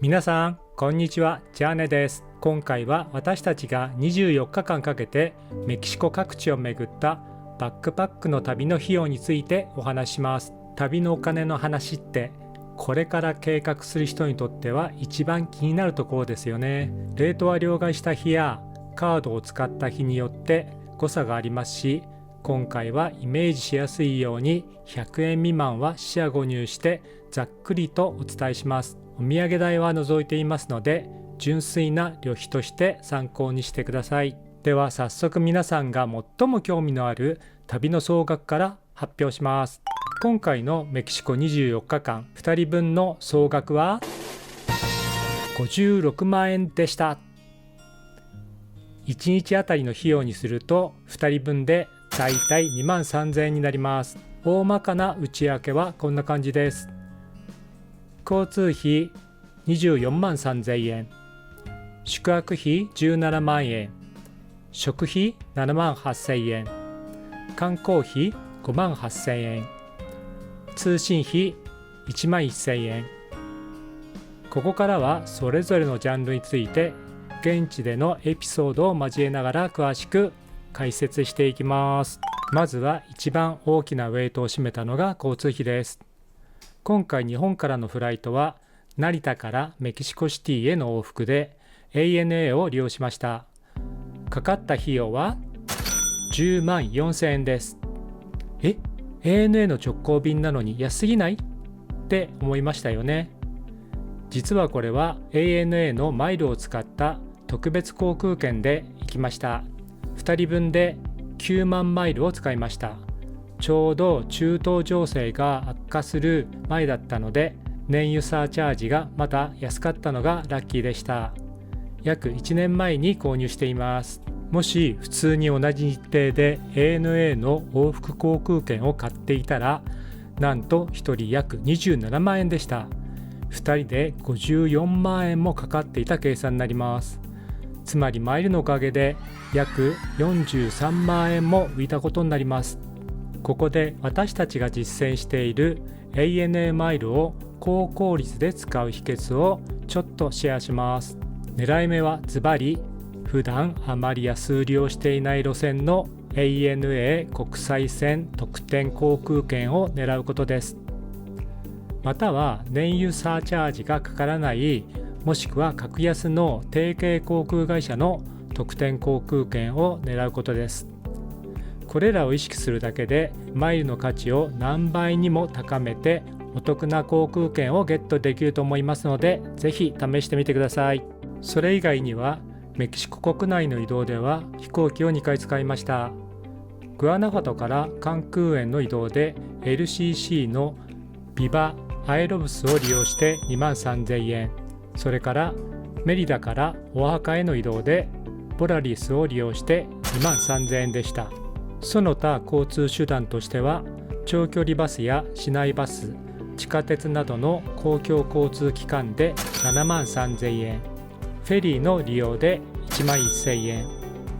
皆さんこんにちは、ジャーネです。今回は私たちが24日間かけてメキシコ各地を巡ったバックパックの旅の費用についてお話しします。旅のお金の話ってこれから計画する人にとっては一番気になるところですよね。レートは両替した日やカードを使った日によって誤差がありますし、今回はイメージしやすいように100円未満は四捨五入してざっくりとお伝えします。お土産代は除いていますので純粋な旅費として参考にしてください。では早速皆さんが最も興味のある旅の総額から発表します。今回のメキシコ24日間2人分の総額は56万円でした。1日あたりの費用にすると2人分でだいたい2万3000円になります。大まかな内訳はこんな感じです。交通費24万3000円、宿泊費17万円、食費7万8000円、観光費5万8000円、通信費1万1000円。ここからはそれぞれのジャンルについて現地でのエピソードを交えながら詳しく解説していきます。まずは一番大きなウェイトを占めたのが交通費です。今回日本からのフライトは成田からメキシコシティへの往復で ANA を利用しました。かかった費用は10万4000円です。ANA の直行便なのに安すぎないって思いましたよね。実はこれは ANA のマイルを使った特別航空券で行きました。2人分で9万マイルを使いました。ちょうど中東情勢が悪化する前だったので燃油サーチャージがまた安かったのがラッキーでした。約1年前に購入しています。もし普通に同じ日程で ANA の往復航空券を買っていたらなんと1人約27万円でした。2人で54万円もかかっていた計算になります。つまりマイルのおかげで約43万円も浮いたことになります。ここで私たちが実践している ANA マイルを高効率で使う秘訣をちょっとシェアします。狙い目はズバリ普段あまり安売りをしていない路線の ANA 国際線特典航空券を狙うことです。または燃油サーチャージがかからないもしくは格安の提携航空会社の特典航空券を狙うことです。これらを意識するだけでマイルの価値を何倍にも高めてお得な航空券をゲットできると思いますのでぜひ試してみてください。それ以外にはメキシコ国内の移動では飛行機を2回使いました。グアナファトからカンクンへの移動で LCC のビバアエロブスを利用して2万3000円、それからメリダからオアハカへの移動でボラリスを利用して2万3000円でした。その他交通手段としては長距離バスや市内バス、地下鉄などの公共交通機関で7万3000円、フェリーの利用で1万1000円、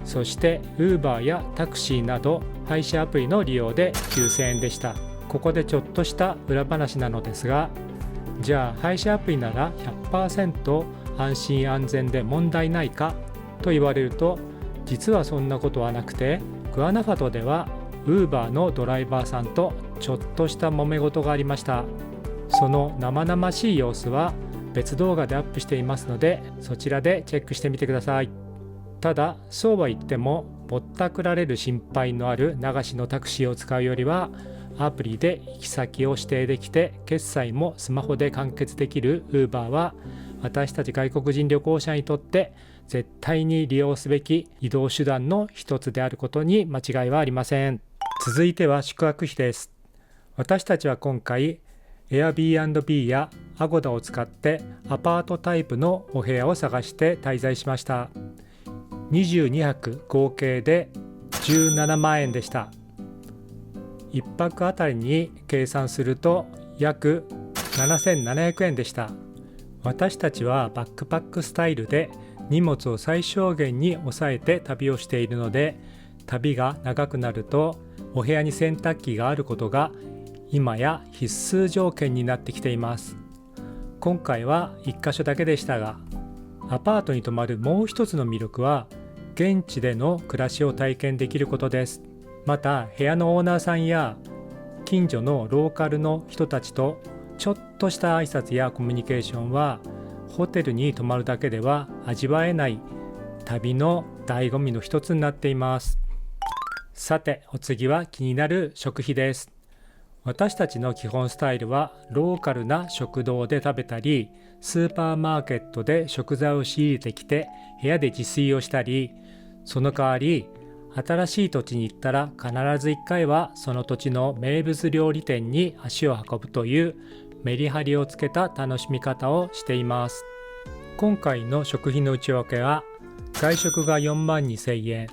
そしてUberやタクシーなど配車アプリの利用で9000円でした。ここでちょっとした裏話なのですが、じゃあ配車アプリなら 100% 安心安全で問題ないかと言われると実はそんなことはなくて、グアナファトでは Uber のドライバーさんとちょっとした揉め事がありました。その生々しい様子は別動画でアップしていますのでそちらでチェックしてみてください。ただそうは言ってもぼったくられる心配のある流しのタクシーを使うよりはアプリで行き先を指定できて決済もスマホで完結できる Uber は私たち外国人旅行者にとって絶対に利用すべき移動手段の一つであることに間違いはありません。続いては宿泊費です。私たちは今回 Airbnb や Agoda を使ってアパートタイプのお部屋を探して滞在しました。22泊合計で17万円でした。1泊あたりに計算すると約7700円でした。私たちはバックパックスタイルで荷物を最小限に抑えて旅をしているので、旅が長くなるとお部屋に洗濯機があることが今や必須条件になってきています。今回は1箇所だけでしたが、アパートに泊まるもう一つの魅力は現地での暮らしを体験できることです。また部屋のオーナーさんや近所のローカルの人たちとちょっとした挨拶やコミュニケーションはホテルに泊まるだけでは味わえない旅の醍醐味の一つになっています。さてお次は気になる食費です。私たちの基本スタイルはローカルな食堂で食べたり、スーパーマーケットで食材を仕入れてきて部屋で自炊をしたり、その代わり新しい土地に行ったら必ず1回はその土地の名物料理店に足を運ぶというメリハリをつけた楽しみ方をしています。今回の食費の内訳は外食が42,000円、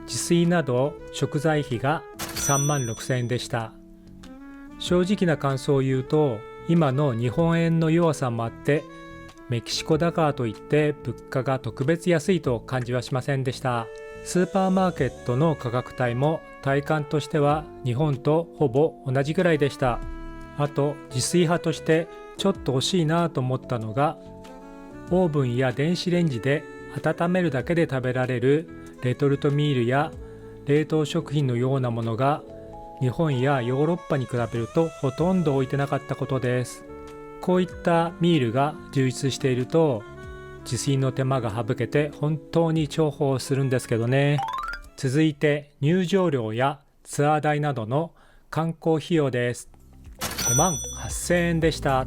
自炊など食材費が36,000円でした。正直な感想を言うと、今の日本円の弱さもあってメキシコだからといって物価が特別安いと感じはしませんでした。スーパーマーケットの価格帯も体感としては日本とほぼ同じぐらいでした。あと自炊派としてちょっと惜しいなと思ったのが、オーブンや電子レンジで温めるだけで食べられるレトルトミールや冷凍食品のようなものが日本やヨーロッパに比べるとほとんど置いてなかったことです。こういったミールが充実していると自炊の手間が省けて本当に重宝するんですけどね。続いて入場料やツアー代などの観光費用です。58,000円でした。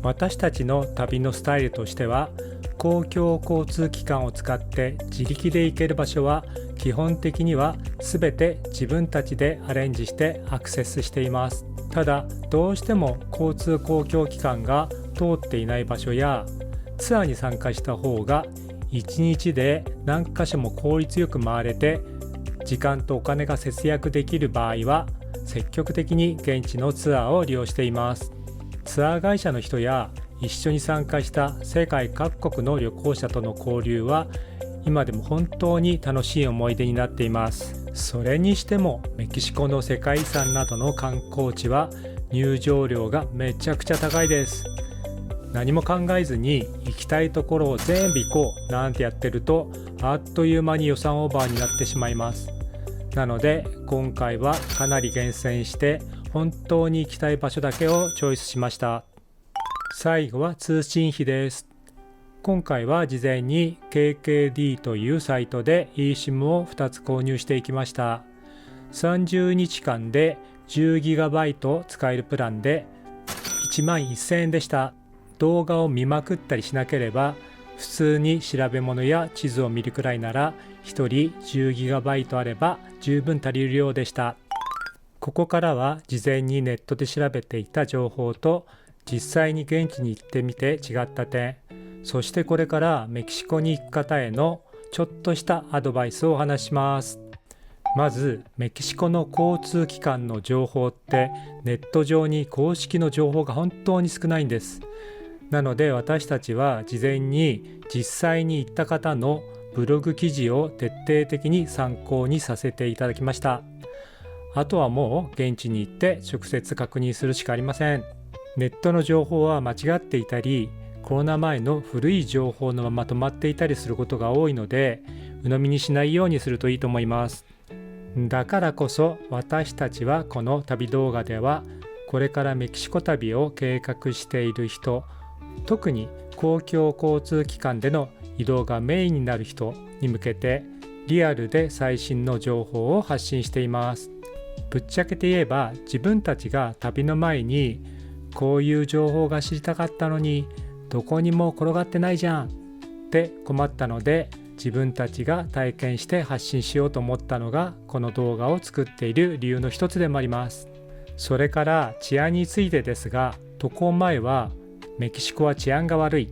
私たちの旅のスタイルとしては、公共交通機関を使って自力で行ける場所は基本的には全て自分たちでアレンジしてアクセスしています。ただどうしても交通公共機関が通っていない場所やツアーに参加した方が1日で何箇所も効率よく回れて時間とお金が節約できる場合は積極的に現地のツアーを利用しています。ツアー会社の人や一緒に参加した世界各国の旅行者との交流は今でも本当に楽しい思い出になっています。それにしてもメキシコの世界遺産などの観光地は入場料がめちゃくちゃ高いです。何も考えずに行きたいところを全部行こうなんてやってるとあっという間に予算オーバーになってしまいます。なので今回はかなり厳選して本当に行きたい場所だけをチョイスしました。最後は通信費です。今回は事前に KKD というサイトで eSIM を2つ購入していきました。30日間で 10GB 使えるプランで11,000円でした。動画を見まくったりしなければ普通に調べ物や地図を見るくらいなら1人 10GB あれば十分足りるようでした。ここからは事前にネットで調べていた情報と実際に現地に行ってみて違った点、そしてこれからメキシコに行く方へのちょっとしたアドバイスをお話しします。まずメキシコの交通機関の情報ってネット上に公式の情報が本当に少ないんです。なので私たちは事前に実際に行った方のブログ記事を徹底的に参考にさせていただきました。あとはもう現地に行って直接確認するしかありません。ネットの情報は間違っていたり、コロナ前の古い情報のまま止まっていたりすることが多いので、鵜呑みにしないようにするといいと思います。だからこそ私たちはこの旅動画では、これからメキシコ旅を計画している人、特に公共交通機関での移動がメインになる人に向けてリアルで最新の情報を発信しています。ぶっちゃけて言えば自分たちが旅の前にこういう情報が知りたかったのにどこにも転がってないじゃんって困ったので、自分たちが体験して発信しようと思ったのがこの動画を作っている理由の一つでもあります。それから治安についてですが、渡航前はメキシコは治安が悪い、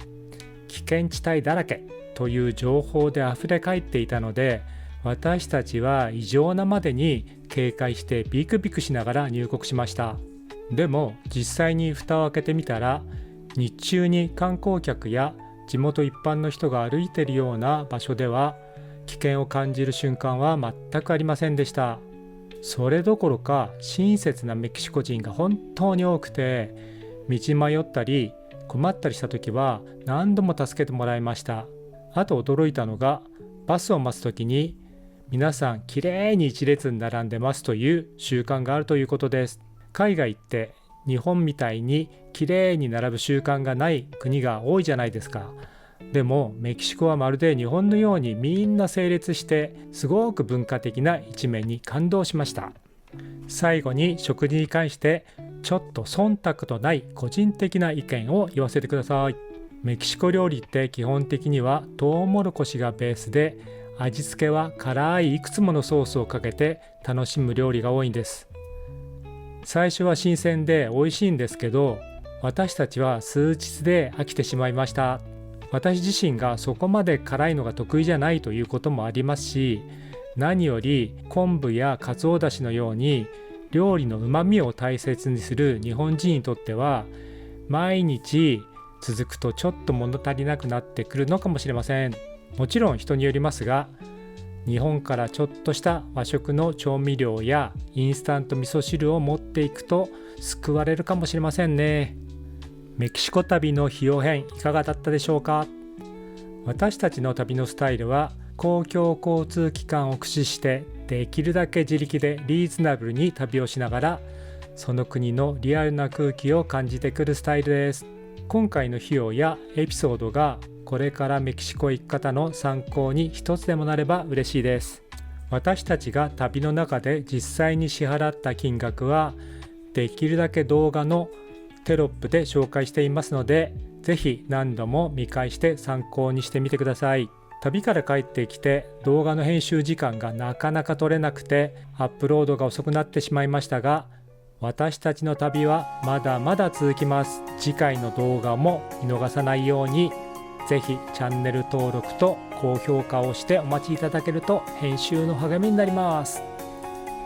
危険地帯だらけという情報であふれ返っていたので、私たちは異常なまでに警戒してビクビクしながら入国しました。でも実際に蓋を開けてみたら、日中に観光客や地元一般の人が歩いているような場所では危険を感じる瞬間は全くありませんでした。それどころか親切なメキシコ人が本当に多くて、道迷ったり困ったりした時は何度も助けてもらいました。あと驚いたのが、バスを待つ時に皆さんきれいに一列に並んでますという習慣があるということです。海外って日本みたいにきれいに並ぶ習慣がない国が多いじゃないですか。でもメキシコはまるで日本のようにみんな整列して、すごく文化的な一面に感動しました。最後に食事に関してちょっと忖度とない個人的な意見を言わせてください。メキシコ料理って基本的にはトウモロコシがベースで、味付けは辛いいくつものソースをかけて楽しむ料理が多いんです。最初は新鮮で美味しいんですけど、私たちは数日で飽きてしまいました。私自身がそこまで辛いのが得意じゃないということもありますし、何より昆布やかつおだしのように料理のうまみを大切にする日本人にとっては、毎日続くとちょっと物足りなくなってくるのかもしれません。もちろん人によりますが、日本からちょっとした和食の調味料やインスタント味噌汁を持っていくと救われるかもしれませんね。メキシコ旅の費用編いかがだったでしょうか。私たちの旅のスタイルは、公共交通機関を駆使してできるだけ自力でリーズナブルに旅をしながら、その国のリアルな空気を感じてくるスタイルです。今回の費用やエピソードがこれからメキシコ行く方の参考に一つでもなれば嬉しいです。私たちが旅の中で実際に支払った金額は、できるだけ動画のテロップで紹介していますので、ぜひ何度も見返して参考にしてみてください。旅から帰ってきて動画の編集時間がなかなか取れなくてアップロードが遅くなってしまいましたが、私たちの旅はまだまだ続きます。次回の動画も見逃さないように、ぜひチャンネル登録と高評価をしてお待ちいただけると編集の励みになります。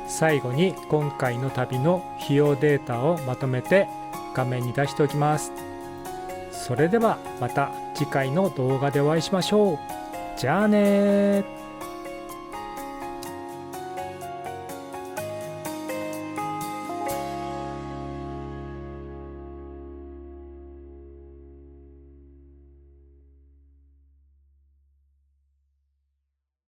最後に今回の旅の費用データをまとめて画面に出しておきます。それではまた次回の動画でお会いしましょう。じゃあねー。